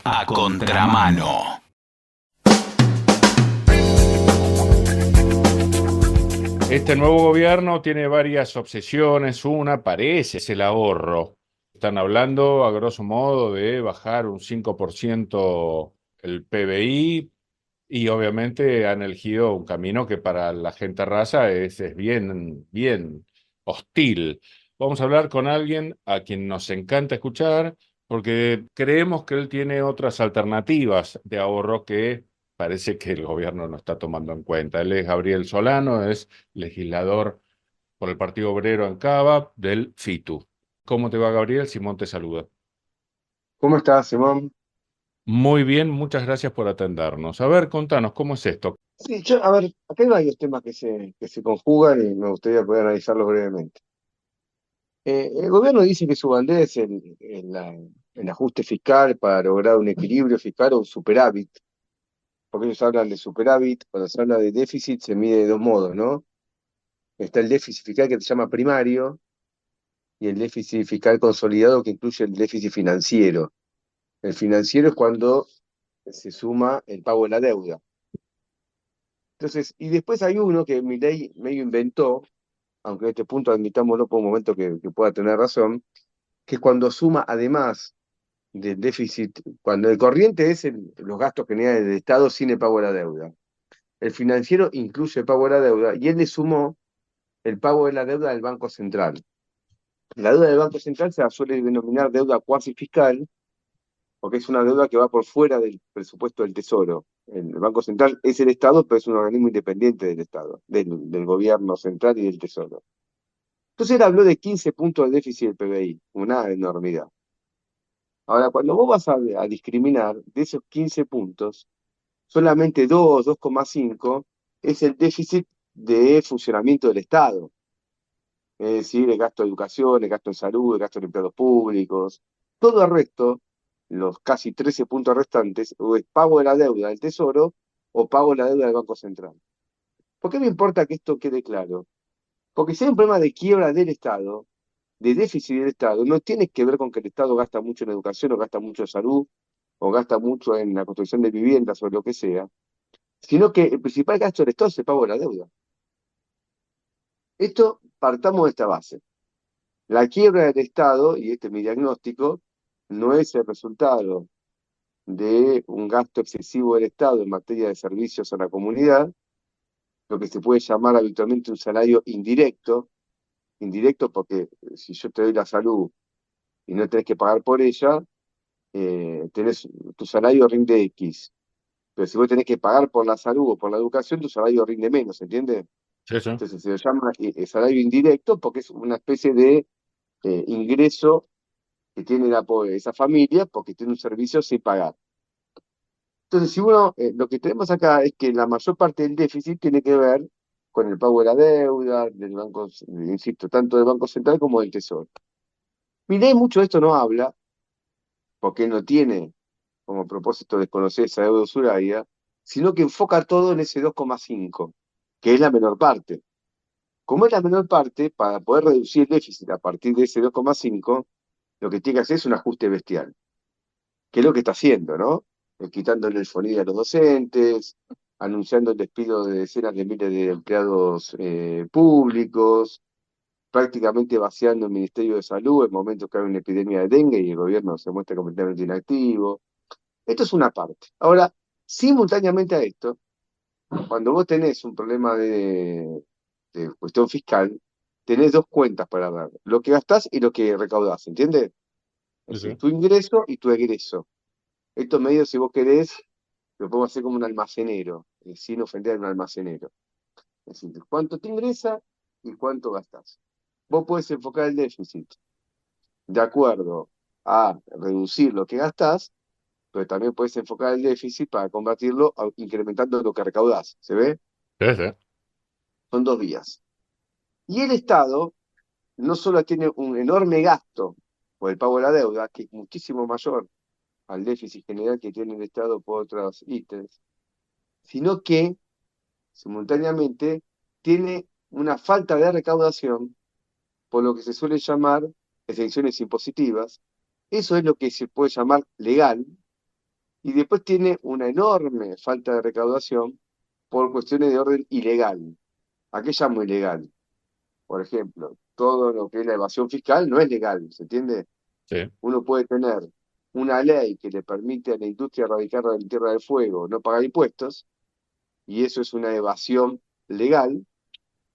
A contramano. Este nuevo gobierno tiene varias obsesiones. Una parece es el ahorro. Están hablando, a grosso modo, de bajar un 5% el PBI y obviamente han elegido un camino que para la gente raza es bien, bien hostil. Vamos a hablar con alguien a quien nos encanta escuchar porque creemos que él tiene otras alternativas de ahorro que parece que el gobierno no está tomando en cuenta. Él es Gabriel Solano, es legislador por el Partido Obrero en Cava del FITU. ¿Cómo te va, Gabriel? Simón te saluda. ¿Cómo estás, Simón? Muy bien, muchas gracias por atendernos. A ver, contanos, ¿cómo es esto? Sí, a ver, acá hay varios temas que se conjugan y me gustaría poder analizarlos brevemente. El gobierno dice que su bandera es el ajuste fiscal para lograr un equilibrio fiscal o un superávit, porque ellos hablan de superávit, cuando se habla de déficit se mide de dos modos, ¿no? Está el déficit fiscal que se llama primario y el déficit fiscal consolidado que incluye el déficit financiero. El financiero es cuando se suma el pago de la deuda. Entonces, y después hay uno que Milei medio inventó, aunque en este punto admitámoslo por un momento que pueda tener razón, que es cuando suma además del déficit, cuando el corriente es los gastos generales del Estado sin el pago de la deuda. El financiero incluye el pago de la deuda y él le sumó el pago de la deuda del Banco Central. La deuda del Banco Central se suele denominar deuda cuasi fiscal, porque es una deuda que va por fuera del presupuesto del Tesoro. El Banco Central es el Estado, pero es un organismo independiente del Estado, del gobierno central y del Tesoro. Entonces él habló de 15 puntos de déficit del PBI, una enormidad. Ahora, cuando vos vas a discriminar de esos 15 puntos, solamente 2,5 es el déficit de funcionamiento del Estado. Es decir, el gasto de educación, el gasto de salud, el gasto de empleados públicos. Todo el resto, los casi 13 puntos restantes, o es pago de la deuda del Tesoro o pago de la deuda del Banco Central. ¿Por qué me importa que esto quede claro? Porque si hay un problema de quiebra del Estado, de déficit del Estado, no tiene que ver con que el Estado gasta mucho en educación o gasta mucho en salud o gasta mucho en la construcción de viviendas o lo que sea, sino que el principal gasto del Estado es el pago de la deuda. Esto partamos de esta base. La quiebra del Estado, y este es mi diagnóstico, no es el resultado de un gasto excesivo del Estado en materia de servicios a la comunidad, lo que se puede llamar habitualmente un salario indirecto, indirecto porque si yo te doy la salud y no tenés que pagar por ella, tu salario rinde X. Pero si vos tenés que pagar por la salud o por la educación, tu salario rinde menos, ¿entiendes? Sí, sí. Entonces se le llama salario indirecto porque es una especie de ingreso que tiene esa familia porque tiene un servicio sin pagar. Entonces, si uno, lo que tenemos acá es que la mayor parte del déficit tiene que ver con el pago de la deuda, del banco, insisto, tanto del Banco Central como del Tesoro. Milei mucho de esto no habla, porque no tiene como propósito desconocer esa deuda usuraria, sino que enfoca todo en ese 2,5, que es la menor parte. Como es la menor parte, para poder reducir el déficit a partir de ese 2,5, lo que tiene que hacer es un ajuste bestial, que es lo que está haciendo, ¿no? Quitándole el FONIDE a los docentes, anunciando el despido de decenas de miles de empleados públicos, prácticamente vaciando el Ministerio de Salud en momentos que hay una epidemia de dengue y el gobierno se muestra completamente inactivo. Esto es una parte. Ahora, simultáneamente a esto, cuando vos tenés un problema de cuestión fiscal, tenés dos cuentas para ver, lo que gastás y lo que recaudás, ¿entiendes? Es Sí, decir, sí. tu ingreso y tu egreso. Estos medios, si vos querés, lo podemos hacer como un almacenero, sin ofender a un almacenero. Es decir, cuánto te ingresa y cuánto gastás. Vos podés enfocar el déficit de acuerdo a reducir lo que gastás, pero también puedes enfocar el déficit para combatirlo incrementando lo que recaudás. ¿Se ve? Sí, sí. Son dos vías. Y el Estado no solo tiene un enorme gasto por el pago de la deuda, que es muchísimo mayor al déficit general que tiene el Estado por otros ítems, sino que simultáneamente tiene una falta de recaudación por lo que se suele llamar exenciones impositivas. Eso es lo que se puede llamar legal, y después tiene una enorme falta de recaudación por cuestiones de orden ilegal. ¿A qué llamo ilegal? Por ejemplo, todo lo que es la evasión fiscal no es legal, ¿se entiende? Sí. Uno puede tener una ley que le permite a la industria radical en Tierra del Fuego no pagar impuestos, y eso es una evasión legal,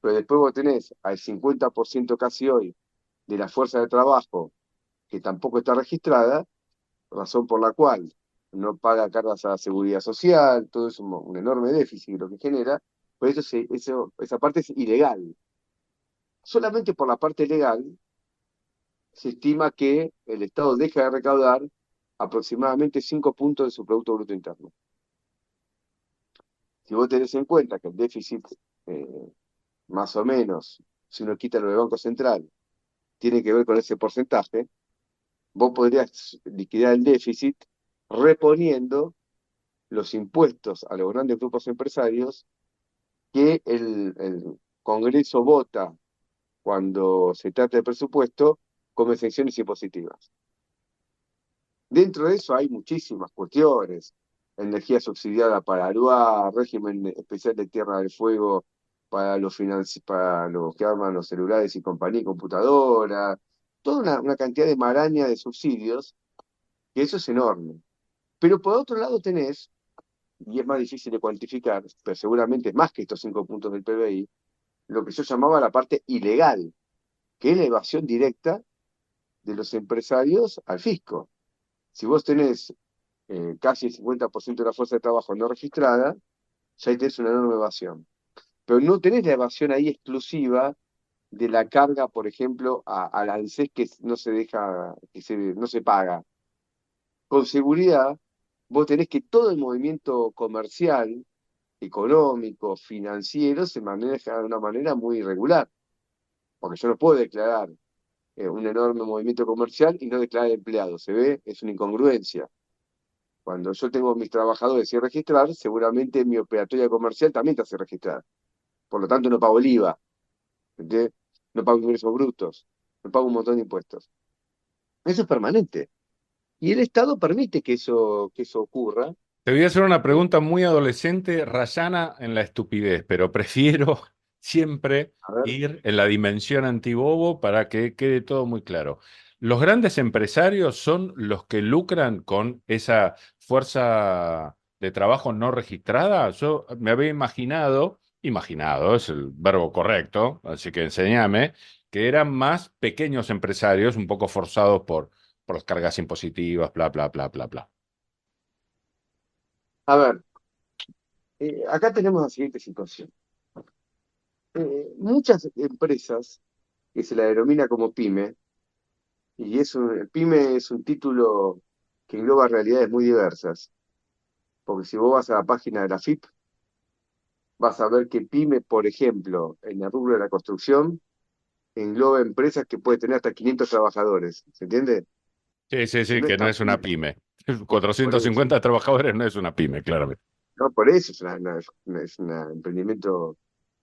pero después vos tenés al 50% casi hoy de la fuerza de trabajo que tampoco está registrada, razón por la cual no paga cargas a la seguridad social, todo es un enorme déficit lo que genera, por eso, esa parte es ilegal. Solamente por la parte legal se estima que el Estado deja de recaudar aproximadamente 5 puntos de su Producto Bruto Interno. Si vos tenés en cuenta que el déficit, eh, más o menos, si uno quita lo del Banco Central, tiene que ver con ese porcentaje, vos podrías liquidar el déficit reponiendo los impuestos a los grandes grupos empresarios que el Congreso vota cuando se trata de presupuesto como exenciones impositivas. Dentro de eso hay muchísimas cuestiones: energía subsidiada para Aruá, régimen especial de Tierra del Fuego para para los que arman los celulares y compañía y computadora, toda una cantidad de maraña de subsidios, que eso es enorme. Pero por otro lado tenés, y es más difícil de cuantificar, pero seguramente más que estos 5 puntos del PBI, lo que yo llamaba la parte ilegal, que es la evasión directa de los empresarios al fisco. Si vos tenés casi el 50% de la fuerza de trabajo no registrada, ya ahí tenés una enorme evasión. Pero no tenés la evasión ahí exclusiva de la carga, por ejemplo, al ANSES que no se deja, no se paga. Con seguridad, vos tenés que todo el movimiento comercial, económico, financiero, se maneja de una manera muy irregular. Porque yo no puedo declarar un enorme movimiento comercial y no declarar empleados. ¿Se ve? Es una incongruencia. Cuando yo tengo mis trabajadores sin registrar, seguramente mi operatoria comercial también te hace registrar. Por lo tanto, no pago el IVA, ¿entendés? No pago ingresos brutos, no pago un montón de impuestos. Eso es permanente. Y el Estado permite que eso ocurra. Te voy a hacer una Eh, pregunta muy adolescente, rayana en la estupidez, pero prefiero siempre a ver, ir en la dimensión antibobo para que quede todo muy claro. ¿Los grandes empresarios son los que lucran con esa fuerza de trabajo no registrada? Yo me había imaginado, es el verbo correcto, así que enséñame, que eran más pequeños empresarios, un poco forzados por las cargas impositivas, bla, bla, bla, bla, bla. a ver, acá tenemos la siguiente situación. Muchas empresas que se la denomina como pyme, y pyme es un título que engloba realidades muy diversas, porque si vos vas a la página de la FIP, vas a ver que pyme, por ejemplo, en el rubro de la construcción, engloba empresas que pueden tener hasta 500 trabajadores, ¿se entiende? Sí, sí, Que sí, no es que no tan es una pyme, pyme. por eso. 450 trabajadores no es una pyme, claramente. No, por eso es un emprendimiento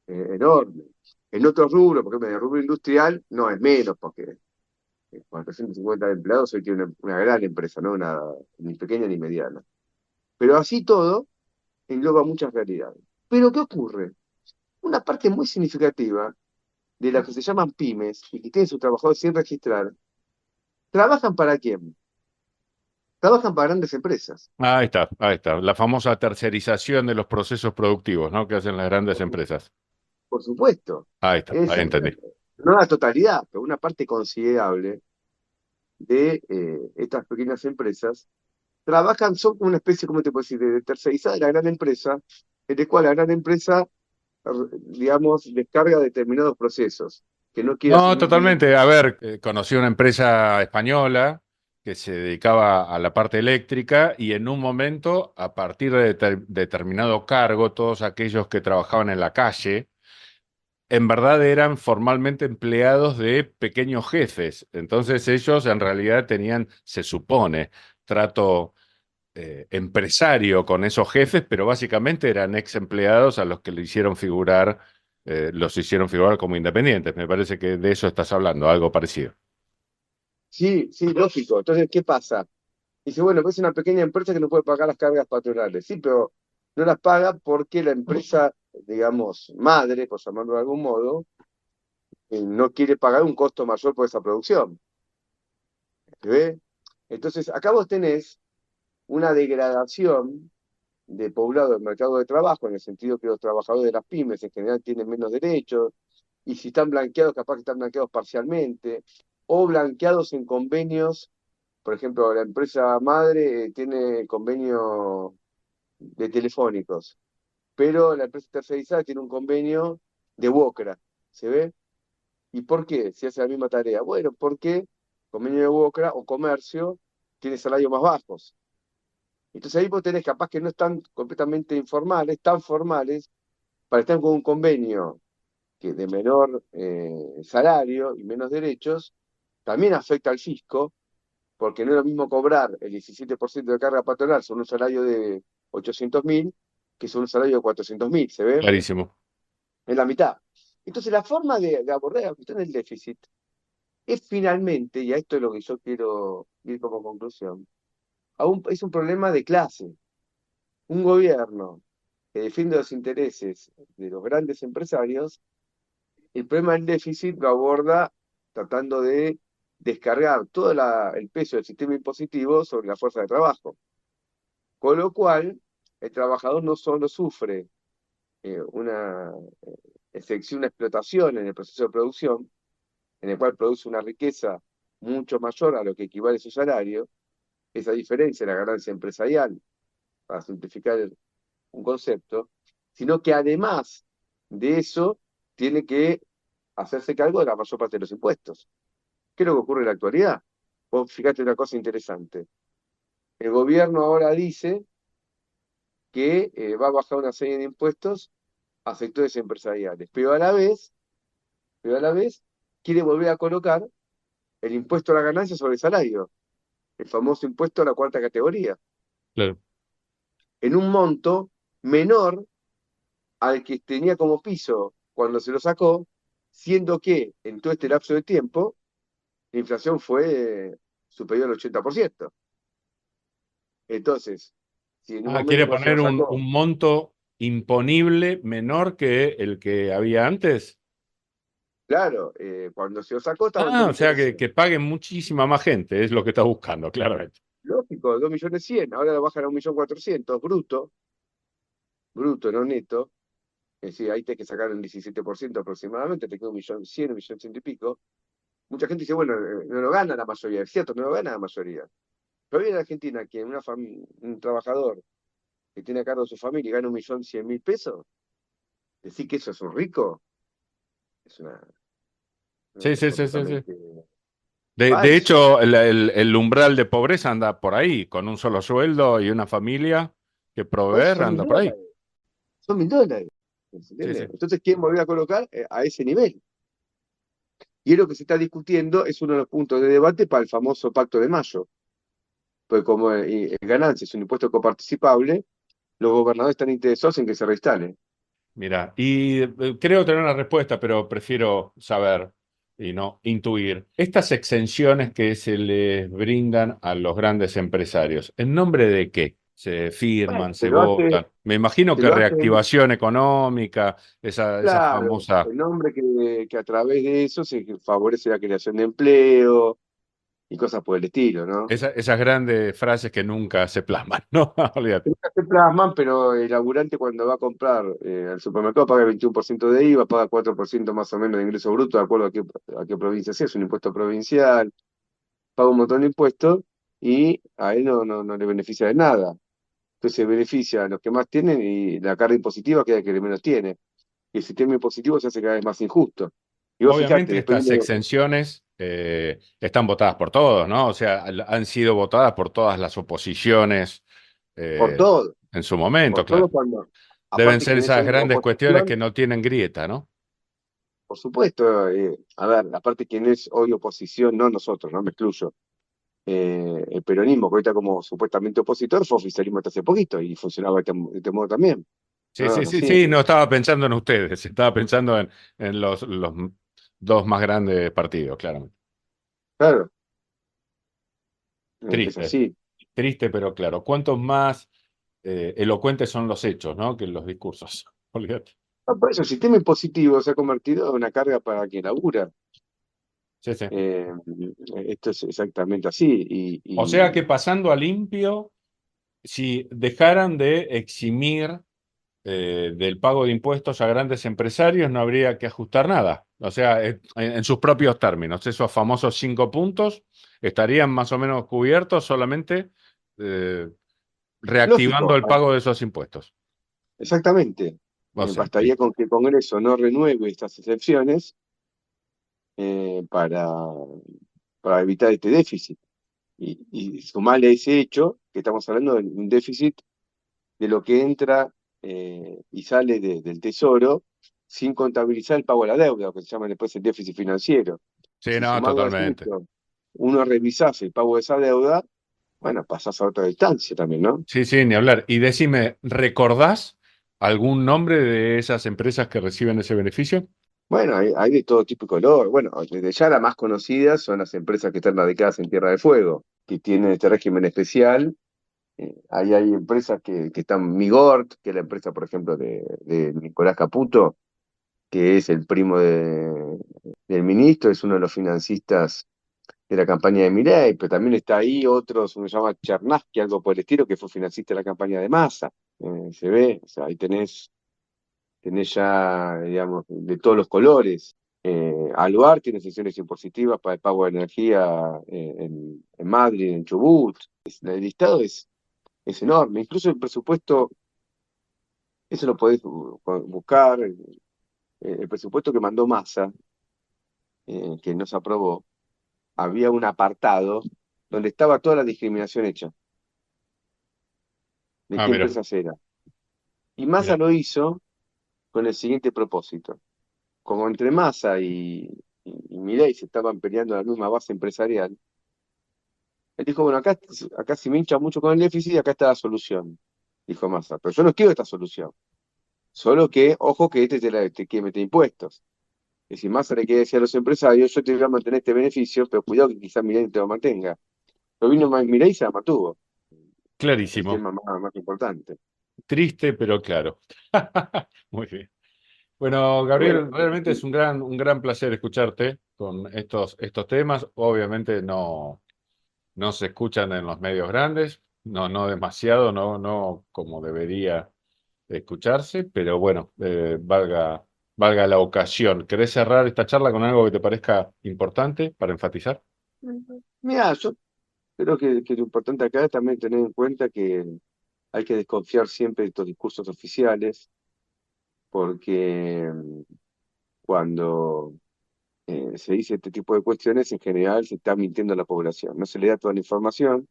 enorme. En otros rubros, por ejemplo, en el rubro industrial, no es menos, porque 450 empleados hoy tiene una gran empresa, no una ni pequeña ni mediana. Pero así todo engloba muchas realidades. Pero ¿qué ocurre? Una parte muy significativa de las que se llaman pymes y que tienen sus trabajadores sin registrar, ¿trabajan para quién? Trabajan para grandes empresas. Ahí está, ahí está. La famosa tercerización de los procesos productivos, ¿no? Que hacen las grandes Por, su- empresas. por supuesto. Ahí está, Es, ahí entendí. no la totalidad, pero una parte considerable de estas pequeñas empresas trabajan, son como una especie, ¿cómo te puedo decir?, de tercerizada de la gran empresa, en la cual la gran empresa, digamos, descarga determinados procesos que no quiere No, asumir totalmente. A riesgos. ver, conocí una empresa española que se dedicaba a la parte eléctrica y en un momento, a partir de determinado cargo, todos aquellos que trabajaban en la calle, en verdad eran formalmente empleados de pequeños jefes. Entonces ellos en realidad tenían, se supone, trato empresario con esos jefes, pero básicamente eran ex empleados a los que le hicieron figurar, los hicieron figurar como independientes. Me parece que de eso estás hablando, algo parecido. Sí, sí, lógico. Entonces, ¿qué pasa? Dice, bueno, pues es una pequeña empresa que no puede pagar las cargas patronales. Sí, pero no las paga porque la empresa, digamos, madre, por llamarlo de algún modo, no quiere pagar un costo mayor por esa producción. ¿Se ve? Entonces, acá vos tenés una degradación de poblado del mercado de trabajo, en el sentido que los trabajadores de las pymes en general tienen menos derechos, y si están blanqueados, capaz que están blanqueados parcialmente, o blanqueados en convenios. Por ejemplo, la empresa madre tiene convenio de telefónicos, pero la empresa tercerizada tiene un convenio de Wocra, ¿se ve? ¿Y por qué? Si hace la misma tarea. Bueno, porque convenio de Wocra o comercio tiene salarios más bajos. Entonces ahí vos tenés capaz que no están completamente informales, tan formales, para estar con un convenio que de menor salario y menos derechos, también afecta al fisco, porque no es lo mismo cobrar el 17% de carga patronal sobre un salario de 800.000 que sobre un salario de 400.000, ¿se ve? Clarísimo. Es la mitad. Entonces la forma de abordar la cuestión del déficit es finalmente, y a esto es lo que yo quiero ir como conclusión, es un problema de clase. Un gobierno que defiende los intereses de los grandes empresarios, el problema del déficit lo aborda tratando de descargar todo el peso del sistema impositivo sobre la fuerza de trabajo. Con lo cual, el trabajador no solo sufre una excepción, una explotación en el proceso de producción, en el cual produce una riqueza mucho mayor a lo que equivale su salario, esa diferencia en la ganancia empresarial, para simplificar un concepto, sino que además de eso tiene que hacerse cargo de la mayor parte de los impuestos. ¿Qué es lo que ocurre en la actualidad? Vos fíjate una cosa interesante. El gobierno ahora dice que va a bajar una serie de impuestos a sectores empresariales, pero a la vez quiere volver a colocar el impuesto a la ganancia sobre el salario, el famoso impuesto a la cuarta categoría, Claro. en un monto menor al que tenía como piso cuando se lo sacó, siendo que en todo este lapso de tiempo la inflación fue superior al 80%. Entonces, si en un Quiere momento cuando se lo poner sacó, un monto imponible menor que el que había antes. claro, cuando se lo sacó estaba en O sea 2.100.000. que paguen muchísima más gente, es lo que está buscando, claramente. Lógico, 2.100.000, ahora lo bajan a 1.400.000, bruto, no neto. Es decir, ahí tenés que sacar un 17% aproximadamente, te queda 1.100.000, 1.100.000 y pico. Mucha gente dice, bueno, no lo gana la mayoría, es cierto, no lo gana la mayoría. Pero hoy en Argentina, que un trabajador que tiene a cargo su familia y gana 1.100.000 pesos, decir que eso es un rico, es Sí, sí, sí, sí, sí. completamente De falso. hecho, el umbral de pobreza anda por ahí, con un solo sueldo y una familia que Por eso proveer, son mil anda por ahí. dólares, son 1.000 dólares. ¿Se Sí, entiende? sí. Entonces quieren volver a colocar a ese nivel. Y es lo que se está discutiendo, es uno de los puntos de debate para el famoso Pacto de Mayo. Porque como el ganancia es un impuesto coparticipable, los gobernadores están interesados en que se reinstale. Mira, y creo tener una respuesta, pero prefiero saber y no intuir. Estas exenciones que se les brindan a los grandes empresarios, ¿en nombre de qué? ¿Se Bueno, firman, se se lo hace, votan? Me imagino se que lo hace, reactivación económica, esa claro, famosa, el nombre que a través de eso se favorece la creación de empleo y cosas por el estilo, ¿no? esas grandes frases que nunca se plasman, ¿no? Olvídate. Nunca se plasman, pero el laburante cuando va a comprar al supermercado paga el 21% de IVA, paga 4% más o menos de ingreso bruto, de acuerdo a qué provincia sea, es un impuesto provincial, paga un montón de impuestos y a él no le beneficia de nada. Entonces beneficia a los que más tienen y la carga impositiva queda que menos tiene. Y el sistema impositivo se hace cada vez más injusto. Y vos fijate, Obviamente después estas viene exenciones están votadas por todos, ¿no? O sea, han sido votadas por todas las oposiciones por eh, todo, en su momento, por todo claro. cuando, Deben aparte ser quien es esas hoy grandes cuestiones que oposición, no tienen grieta, ¿no? por supuesto, a ver, aparte quien es hoy oposición, no nosotros, no me excluyo, el peronismo, que ahorita como supuestamente opositor, fue oficialismo hasta hace poquito y funcionaba de este modo también. Sí, No, sí, no, sí, sí, sí, no estaba pensando en ustedes, estaba pensando en los dos más grandes partidos, claramente. claro, es Triste. así. Triste, pero claro. ¿Cuántos más elocuentes son los hechos, ¿no? Que los discursos? Olvídate. No, por eso el sistema impositivo se ha convertido en una carga para quien labura. Sí, sí. Eh, Esto es exactamente así. O sea que pasando a limpio, si dejaran de eximir del pago de impuestos a grandes empresarios, no habría que ajustar nada. O sea, en sus propios términos, esos famosos 5 puntos estarían más o menos cubiertos solamente reactivando lógico, el pago de esos impuestos. exactamente. O sea, Bastaría con que el Congreso no renueve estas excepciones para evitar este déficit. Y sumarle ese hecho, que estamos hablando de un déficit de lo que entra y sale del Tesoro sin contabilizar el pago de la deuda, lo que se llama después el déficit financiero. sí, Si no, sumado a totalmente. esto, uno revisase el pago de esa deuda, bueno, pasás a otra distancia también, ¿no? Sí, sí, ni hablar. Y decime, ¿recordás algún nombre de esas empresas que reciben ese beneficio? Bueno, hay de todo tipo de color. Bueno, desde ya las más conocidas son las empresas que están radicadas en Tierra de Fuego, que tienen este régimen especial. Ahí hay empresas que están, Migort, que es la empresa, por ejemplo, de Nicolás Caputo, que es el primo del ministro, es uno de los financistas de la campaña de Milei, pero también está ahí otro, se llama Chernaski, algo por el estilo, que fue financista de la campaña de Massa. Se ve, o sea, ahí tenés ya, digamos, de todos los colores. Aluar tiene sesiones impositivas para el pago de energía en Madrid, en Chubut. El listado es enorme. Incluso el presupuesto, eso lo podés buscar, el presupuesto que mandó Massa, que no se aprobó, había un apartado donde estaba toda la discriminación hecha, de Ah, qué mira, empresas era. Y Massa mira. lo hizo con el siguiente propósito. Como entre Massa y Milei se estaban peleando en la misma base empresarial, él dijo, bueno, acá se me hincha mucho con el déficit y acá está la solución, dijo Massa. Pero yo no quiero esta solución. Solo que, ojo, que te quiere meter impuestos. Y si Massa le quiere decir a los empresarios, yo te voy a mantener este beneficio, pero cuidado que quizás Milei no te lo mantenga. Lo vino Milei y se la mantuvo. El Clarísimo. tema más importante. Triste, pero claro. Muy bien. Bueno, Y bueno, Gabriel, realmente es un gran placer escucharte con estos temas. Obviamente no se escuchan en los medios grandes, no demasiado, no como debería escucharse, pero bueno, valga la ocasión. ¿Querés cerrar esta charla con algo que te parezca importante para enfatizar? mira, yo creo que lo importante acá es también tener en cuenta que hay que desconfiar siempre de estos discursos oficiales, porque cuando se dice este tipo de cuestiones, en general se está mintiendo a la población. No se le da toda la información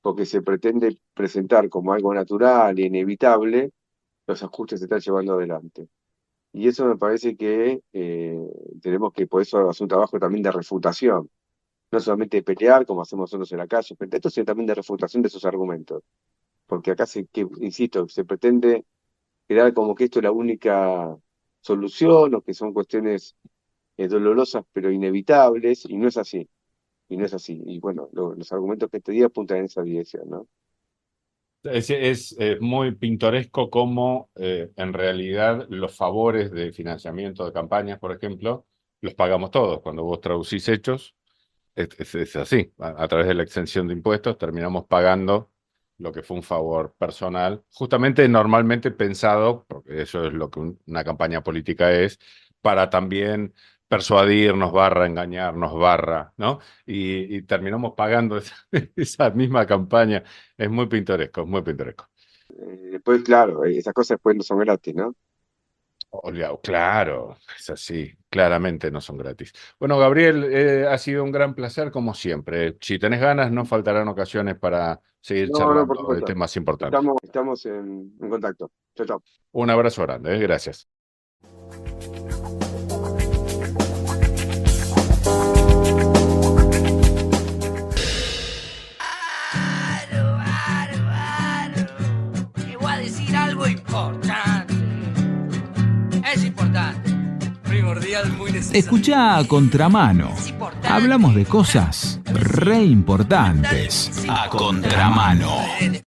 porque se pretende presentar como algo natural e inevitable los ajustes que se están llevando adelante. Y eso me parece que tenemos que, por eso, hacer un trabajo también de refutación. No solamente de pelear, como hacemos nosotros en la calle, frente a esto, sino también de refutación de esos argumentos. Porque acá, insisto, se pretende crear como que esto es la única solución o que son cuestiones dolorosas pero inevitables, y no es así. Y no es así. Y bueno, los argumentos que te di apuntan en esa dirección, ¿no? Es muy pintoresco cómo en realidad los favores de financiamiento de campañas, por ejemplo, los pagamos todos. Cuando vos traducís hechos, es así. A través de la exención de impuestos terminamos pagando lo que fue un favor personal, justamente normalmente pensado, porque eso es lo que una campaña política es, para también persuadirnos, engañarnos, ¿no? Y terminamos pagando esa misma campaña. Es muy pintoresco, muy pintoresco. Después, claro, esas cosas después no son gratis, ¿no? Oleado, claro, es así, claramente no son gratis. Bueno, Gabriel, ha sido un gran placer como siempre. Si tenés ganas, no faltarán ocasiones para seguir No, por charlando de supuesto. temas importantes. Estamos en contacto. Chao, chao. Un abrazo grande, gracias. Te voy a decir algo importante. Es importante. Primordial, muy necesario. Escucha a Contramano. Es importante. Hablamos de cosas re importantes. A contramano.